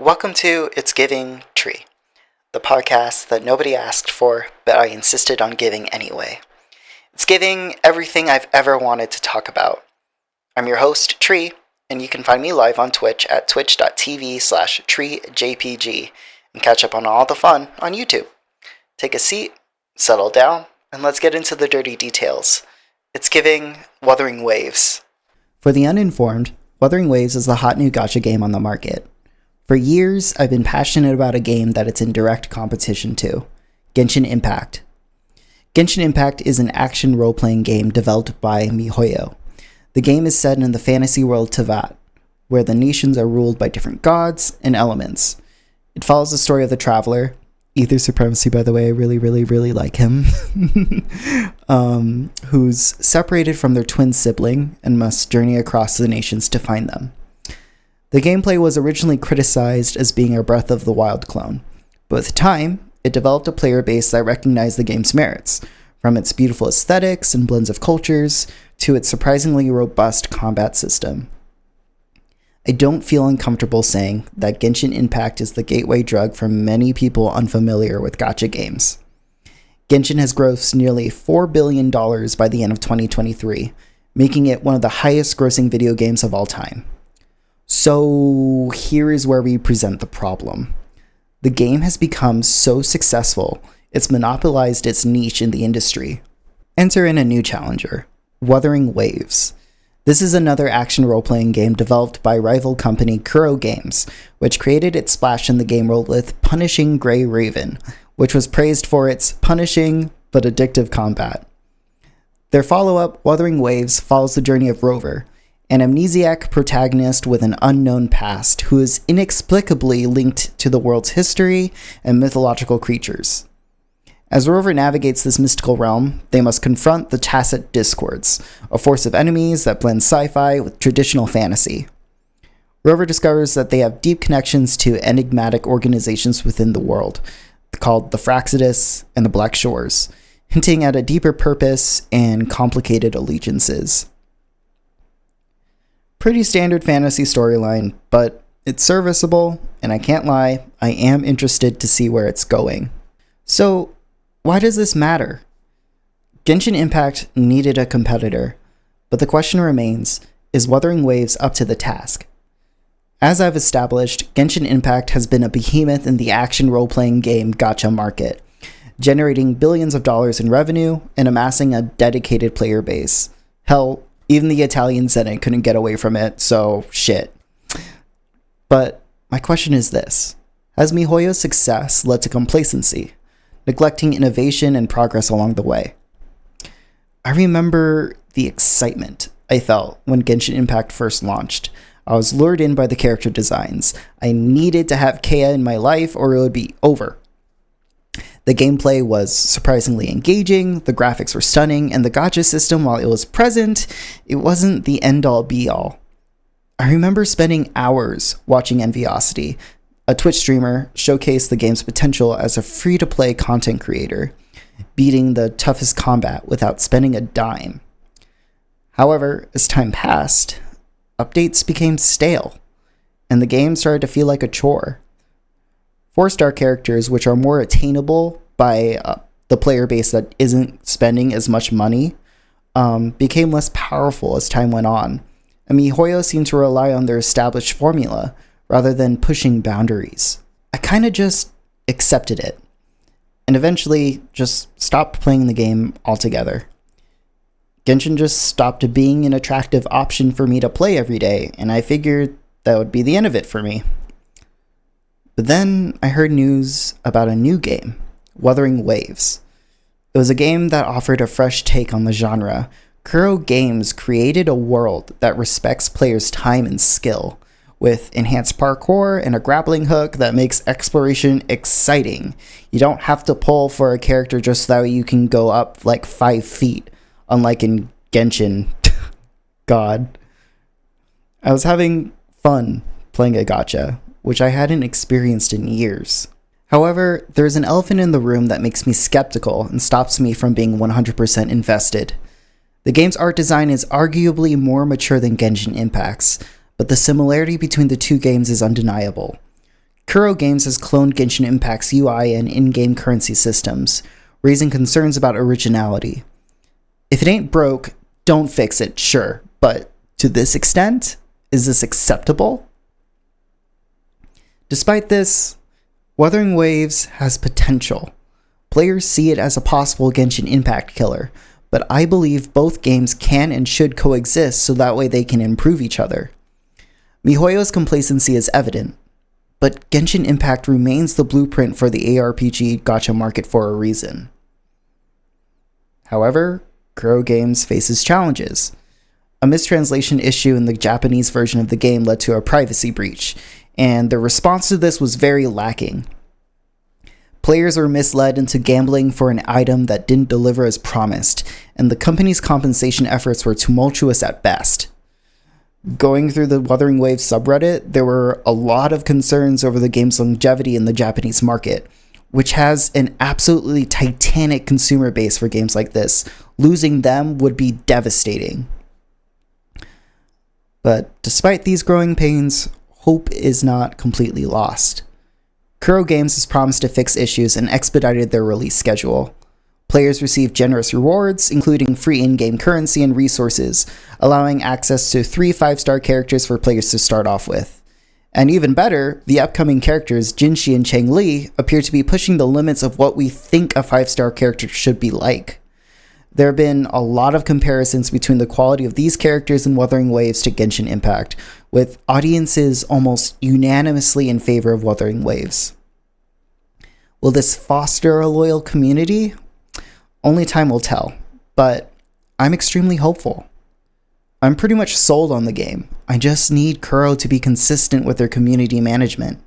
Welcome to It's Giving Tree, the podcast that nobody asked for, but I insisted on giving anyway. It's giving everything I've ever wanted to talk about. I'm your host, Tree, and you can find me live on Twitch at twitch.tv/TreeJPG and catch up on all the fun on YouTube. Take a seat, settle down, and let's get into the dirty details. It's giving Wuthering Waves. For the uninformed, Wuthering Waves is the hot new gacha game on the market. For years, I've been passionate about a game that it's in direct competition to, Genshin Impact. Genshin Impact is an action role-playing game developed by MiHoYo. The game is set in the fantasy world Teyvat, where the nations are ruled by different gods and elements. It follows the story of the Traveler, Ether Supremacy, by the way, I really like him, who's separated from their twin sibling and must journey across the nations to find them. The gameplay was originally criticized as being a Breath of the Wild clone, but with time, it developed a player base that recognized the game's merits, from its beautiful aesthetics and blends of cultures to its surprisingly robust combat system. I don't feel uncomfortable saying that Genshin Impact is the gateway drug for many people unfamiliar with gacha games. Genshin has grossed nearly $4 billion by the end of 2023, making it one of the highest grossing video games of all time. So here is where we present the problem. The game has become so successful, it's monopolized its niche in the industry. Enter in a new challenger, Wuthering Waves. This is another action role-playing game developed by rival company Kuro Games, which created its splash in the game world with Punishing Grey Raven, which was praised for its punishing but addictive combat. Their follow-up, Wuthering Waves, follows the journey of Rover, an amnesiac protagonist with an unknown past who is inexplicably linked to the world's history and mythological creatures. As Rover navigates this mystical realm, they must confront the Tacit Discords, a force of enemies that blends sci-fi with traditional fantasy. Rover discovers that they have deep connections to enigmatic organizations within the world, called the Fraxidus and the Black Shores, hinting at a deeper purpose and complicated allegiances. Pretty standard fantasy storyline, but it's serviceable, and I can't lie, I am interested to see where it's going. So, why does this matter? Genshin Impact needed a competitor, but the question remains, is Wuthering Waves up to the task? As I've established, Genshin Impact has been a behemoth in the action role-playing game gacha market, generating billions of dollars in revenue and amassing a dedicated player base. Hell, even the Italian Senate couldn't get away from it, so shit. But my question is this: has MiHoYo's success led to complacency, neglecting innovation and progress along the way? I remember the excitement I felt when Genshin Impact first launched. I was lured in by the character designs. I needed to have Kea in my life or it would be over. The gameplay was surprisingly engaging, the graphics were stunning, and the gacha system, while it was present, it wasn't the end-all be-all. I remember spending hours watching Enviosity, a Twitch streamer, showcase the game's potential as a free-to-play content creator, beating the toughest combat without spending a dime. However, as time passed, updates became stale, and the game started to feel like a chore. 4-star characters, which are more attainable by the player base that isn't spending as much money, became less powerful as time went on, and MiHoYo seemed to rely on their established formula rather than pushing boundaries. I kind of just accepted it, and eventually just stopped playing the game altogether. Genshin just stopped being an attractive option for me to play every day, and I figured that would be the end of it for me. But then I heard news about a new game, Wuthering Waves. It was a game that offered a fresh take on the genre. Kuro Games created a world that respects players' time and skill, with enhanced parkour and a grappling hook that makes exploration exciting. You don't have to pull for a character just so you can go up like 5 feet, unlike in Genshin. God. I was having fun playing a gacha, which I hadn't experienced in years. However, there's an elephant in the room that makes me skeptical and stops me from being 100% invested. The game's art design is arguably more mature than Genshin Impact's, but the similarity between the two games is undeniable. Kuro Games has cloned Genshin Impact's UI and in-game currency systems, raising concerns about originality. If it ain't broke, don't fix it, sure, but to this extent, is this acceptable? Despite this, Wuthering Waves has potential. Players see it as a possible Genshin Impact killer, but I believe both games can and should coexist so that way they can improve each other. MiHoYo's complacency is evident, but Genshin Impact remains the blueprint for the ARPG gacha market for a reason. However, Kuro Games faces challenges. A mistranslation issue in the Japanese version of the game led to a privacy breach, and the response to this was very lacking. Players were misled into gambling for an item that didn't deliver as promised, and the company's compensation efforts were tumultuous at best. Going through the Wuthering Waves subreddit, there were a lot of concerns over the game's longevity in the Japanese market, which has an absolutely titanic consumer base for games like this. Losing them would be devastating. But despite these growing pains, hope is not completely lost. Kuro Games has promised to fix issues and expedited their release schedule. Players receive generous rewards, including free in-game currency and resources, allowing access to 3 5-star characters for players to start off with. And even better, the upcoming characters Jinshi and Changli appear to be pushing the limits of what we think a 5-star character should be like. There have been a lot of comparisons between the quality of these characters in Wuthering Waves to Genshin Impact, with audiences almost unanimously in favor of Wuthering Waves. Will this foster a loyal community? Only time will tell, but I'm extremely hopeful. I'm pretty much sold on the game. I just need Kuro to be consistent with their community management.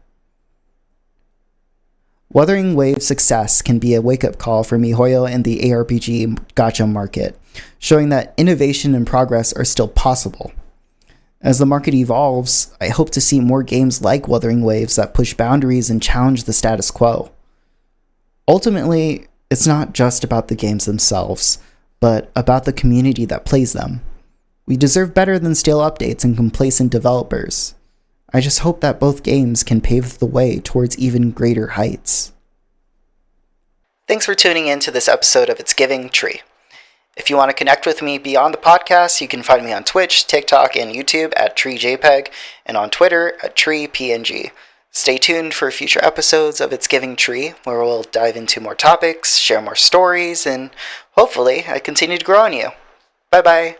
Wuthering Waves' success can be a wake-up call for MiHoYo and the ARPG gacha market, showing that innovation and progress are still possible. As the market evolves, I hope to see more games like Wuthering Waves that push boundaries and challenge the status quo. Ultimately, it's not just about the games themselves, but about the community that plays them. We deserve better than stale updates and complacent developers. I just hope that both games can pave the way towards even greater heights. Thanks for tuning in to this episode of It's Giving Tree. If you want to connect with me beyond the podcast, you can find me on Twitch, TikTok, and YouTube at TreeJPEG, and on Twitter at TreePNG. Stay tuned for future episodes of It's Giving Tree, where we'll dive into more topics, share more stories, and hopefully I continue to grow on you. Bye-bye.